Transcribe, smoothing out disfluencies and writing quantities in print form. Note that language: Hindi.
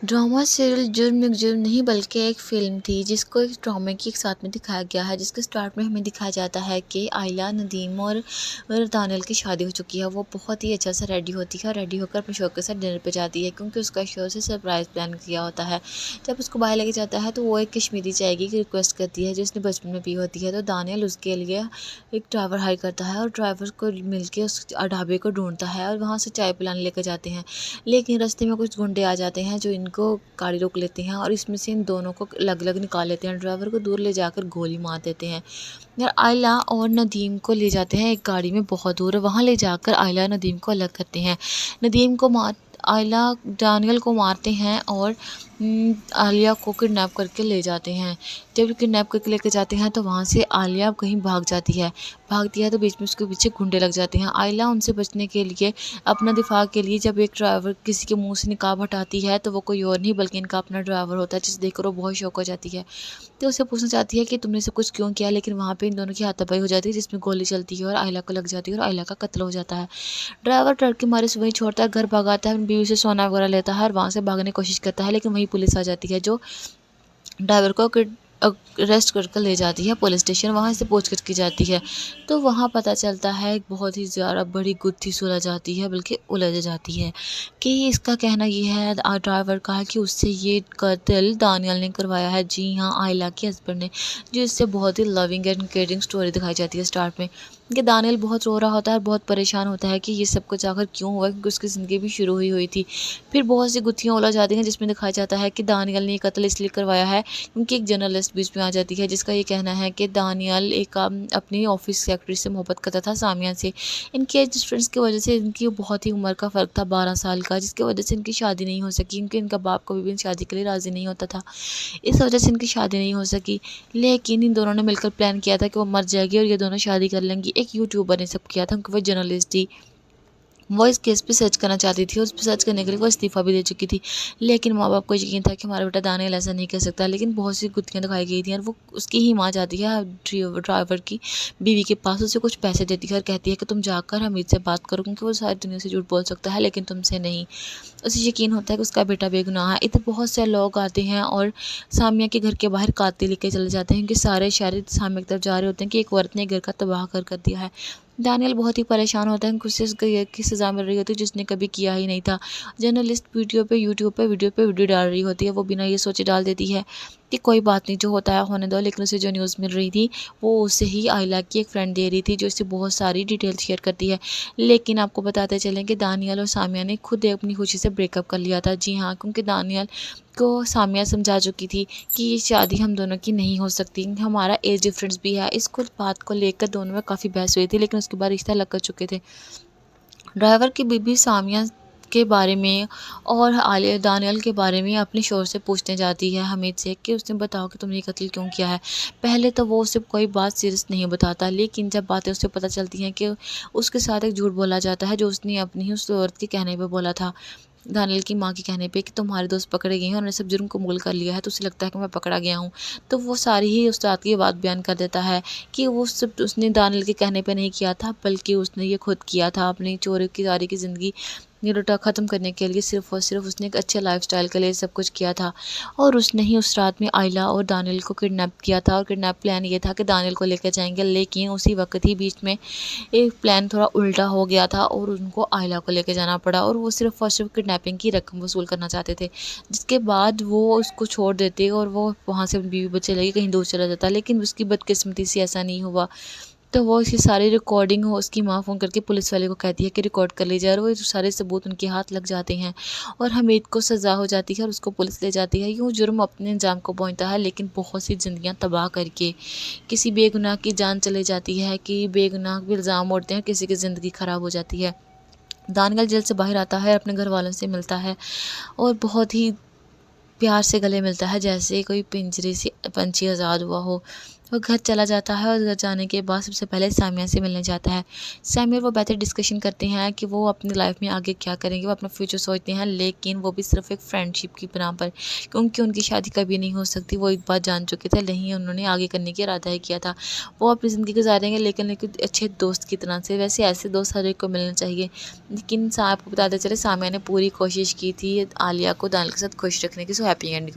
ड्रामा सीरियल जुर्म एक जुर्म नहीं बल्कि एक फ़िल्म थी जिसको एक ड्रामे के साथ में दिखाया गया है, जिसके स्टार्ट में हमें दिखाया जाता है कि आइला, नदीम और दानियल की शादी हो चुकी है। वो बहुत ही अच्छा सा रेडी होती है और रेडी होकर अपने शौहर के साथ डिनर पे जाती है क्योंकि उसका शौहर से सरप्राइज़ प्लान किया होता है। जब उसको बाहर लेके जाता है तो वो एक कश्मीरी चाय की रिक्वेस्ट करती है जो उसने बचपन में पी होती है। तो दानियल उसके लिए एक ड्राइवर हायर करता है और ड्राइवर को मिलके उस ढाबे को ढूँढता है और वहाँ से चाय पिलाने लेकर जाते हैं। लेकिन रास्ते में कुछ गुंडे आ जाते हैं जो इनको गाड़ी रोक लेते हैं और इसमें से इन दोनों को अलग-अलग निकाल लेते हैं। ड्राइवर को दूर ले जाकर गोली मार देते हैं। यार आयला और नदीम को ले जाते हैं एक गाड़ी में बहुत दूर, वहाँ ले जाकर आयला और नदीम को अलग करते हैं। नदीम को मार आयला दानियल को मारते हैं और आलिया को किडनैप करके ले जाते हैं। जब किडनैप करके लेके जाते हैं तो वहाँ से आलिया कहीं भाग जाती है। भागती है तो बीच में उसके पीछे गुंडे लग जाते हैं। आयला उनसे बचने के लिए अपना दिफा के लिए जब एक ड्राइवर किसी के मुँह से निकाब हटाती है तो वो कोई और नहीं बल्कि इनका अपना ड्राइवर होता है, जिसे देखकर वो बहुत शॉक हो जाती है। तो उससे पूछना चाहती है कि तुमने सब कुछ क्यों किया, लेकिन वहाँ पे इन दोनों की हाथापाई हो जाती है जिसमें गोली चलती है और आयला को लग जाती है और आयला का कत्ल हो जाता है। ड्राइवर डर के मारे से वहीं छोड़ता है, घर भागाता है, अपनी बीवी से सोना वगैरह लेता है और वहाँ से भागने की कोशिश करता है, लेकिन वहीं पुलिस आ जाती है जो ड्राइवर को अरेस्ट कर ले जाती है पुलिस स्टेशन। वहाँ से पूछताछ की जाती है तो वहाँ पता चलता है एक बहुत ही ज़्यादा बड़ी गुत्थी सुलझ जाती है, बल्कि उलझ जाती है कि इसका कहना ये है ड्राइवर का है कि उससे ये कत्ल दानियल ने करवाया है। जी हाँ, आयला के हस्बैंड ने। जो इससे बहुत ही लविंग एंड केयरिंग स्टोरी दिखाई जाती है स्टार्ट में कि दानियल बहुत रो रहा होता है और बहुत परेशान होता है कि ये सब कुछ आखिर क्यों हुआ, क्योंकि उसकी ज़िंदगी भी शुरू हुई थी। फिर बहुत सी गुत्थियाँ उलझ जाती हैं जिसमें दिखाया जाता है कि दानियल ने ये कत्ल इसलिए करवाया है क्योंकि एक जर्नलिस्ट बीच में आ जाती है जिसका ये कहना है कि दानियल एक अपनी ऑफिस सेक्रेटरी से मोहब्बत करता था, सामिया से। इनकी एज डिफरेंस की वजह से इनकी बहुत ही उम्र का फ़र्क था, 12 साल का, जिसकी वजह से इनकी शादी नहीं हो सकी क्योंकि इनका बाप कभी भी शादी के लिए राज़ी नहीं होता था। इस वजह से इनकी शादी नहीं हो सकी। लेकिन इन दोनों ने मिलकर प्लान किया था कि वो मर जाएगी और ये दोनों शादी कर लेंगी। एक यूट्यूबर ने सब किया था क्योंकि वो जर्नलिस्ट थी। वो इस केस पे सर्च करना चाहती थी और उस पे सर्च करने के लिए वो इस्तीफ़ा भी दे चुकी थी। लेकिन माँ-बाप को यकीन था कि हमारा बेटा दानियल ऐसा नहीं कर सकता। लेकिन बहुत सी गुत्थियाँ दिखाई गई थी और वो उसकी ही माँ जाती है ड्राइवर की बीवी के पास, उसे कुछ पैसे देती है और कहती है कि तुम जाकर हमीद से बात करो क्योंकि वो सारी दुनिया से झूठ बोल सकता है लेकिन तुमसे नहीं। उसे यकीन होता है कि उसका बेटा बेगुनाह है। इधर बहुत से लोग आते हैं और सामिया के घर के बाहर कातिल लेके चले जाते हैं क्योंकि सारे शहर सामिया की तरफ जा रहे होते हैं कि एक औरत ने घर का तबाह कर दिया है। दानियल बहुत ही परेशान होता है, उसे की सज़ा मिल रही होती है जिसने कभी किया ही नहीं था। जर्नलिस्ट यूट्यूब पे वीडियो डाल रही होती है, वो बिना ये सोचे डाल देती है कि कोई बात नहीं, जो होता है होने दो। लेकिन उसे जो न्यूज़ मिल रही थी वो उसे ही आइला की एक फ्रेंड दे रही थी जो इससे बहुत सारी डिटेल शेयर करती है। लेकिन आपको बताते चलें कि दानियल और सामिया ने खुद अपनी खुशी से ब्रेकअप कर लिया था। जी हाँ, क्योंकि दानियल को सामिया समझा चुकी थी कि ये शादी हम दोनों की नहीं हो सकती, हमारा एज डिफरेंस भी है। इसको बात को लेकर दोनों में काफ़ी बहस हुई थी, लेकिन उसके बाद रिश्ता लग कर चुके थे। ड्राइवर की बीबी सामिया के बारे में और आलिया दानियल के बारे में अपने शौहर से पूछने जाती है हमीद से कि उसने बताओ कि तुमने ये कत्ल क्यों किया है। पहले तो वो उसे कोई बात सीरियस नहीं बताता, लेकिन जब बातें उससे पता चलती हैं कि उसके साथ एक झूठ बोला जाता है जो उसने अपनी ही उस औरत के कहने पे बोला था, दानियल की माँ के कहने पे, कि तुम्हारे दोस्त पकड़े गए हैं और उन्होंने सब जुर्म कबूल कर लिया है, तो उसे लगता है कि मैं पकड़ा गया हूँ। तो वो सारी ही उस रात की बात बयान कर देता है कि वो सब उसने दानियल के कहने पे नहीं किया था, बल्कि उसने ये खुद किया था अपनी चोरी की सारी की ज़िंदगी निरोटा ख़त्म करने के लिए। सिर्फ़ और सिर्फ उसने एक अच्छे लाइफ़स्टाइल के लिए सब कुछ किया था। और उसने ही उस रात में आइला और दानियल को किडनैप किया था और किडनैप प्लान ये था कि दानियल को लेकर जाएँगे, लेकिन उसी वक़्त ही बीच में एक प्लान थोड़ा उल्टा हो गया था और उनको आइला को लेके जाना पड़ा और वो सिर्फ़ और सिर्फ किडनैपिंग की रकम वसूल करना चाहते थे। जिसके बाद वो उसको छोड़ देते और वो वहाँ से अपनी बीवी बच्चे लेके कहीं दूर चला जाता, लेकिन उसकी बदकिस्मती से ऐसा नहीं हुआ। तो वो इसकी सारी रिकॉर्डिंग हो उसकी माँ फ़ोन करके पुलिस वाले को कहती है कि रिकॉर्ड कर लीजिए और वो सारे सबूत उनके हाथ लग जाते हैं और हमीद को सज़ा हो जाती है और उसको पुलिस ले जाती है। यूँ जुर्म अपने अंजाम को पहुँचता है, लेकिन बहुत सी ज़िंदगियाँ तबाह करके किसी बेगुनाह की जान चली जाती है, कि बेगुनाह पे इल्ज़ाम उड़ते हैं, किसी की ज़िंदगी ख़राब हो जाती है। दानियल जेल से बाहर आता है, अपने घर वालों से मिलता है और बहुत ही प्यार से गले मिलता है जैसे कोई पिंजरे से पंछी आज़ाद हुआ हो। वो घर चला जाता है और घर जाने के बाद सबसे पहले सामिया से मिलने जाता है। सामिया और वो बेहतर डिस्कशन करते हैं कि वो अपनी लाइफ में आगे क्या करेंगे, वो अपना फ्यूचर सोचते हैं, लेकिन वो भी सिर्फ एक फ्रेंडशिप की बिना पर, क्योंकि उनकी शादी कभी नहीं हो सकती। वो एक बात जान चुके थे, नहीं उन्होंने आगे करने की इरादा ही किया था। वो अपनी ज़िंदगी गुजारेंगे लेकिन एक अच्छे दोस्त की तरह से। वैसे ऐसे दोस्त हर एक को मिलने चाहिए। लेकिन आपको बताते चले सामिया ने पूरी कोशिश की थी आलिया को दानियल के साथ खुश रखने की, सो हैप्पी एंडिंग हुई।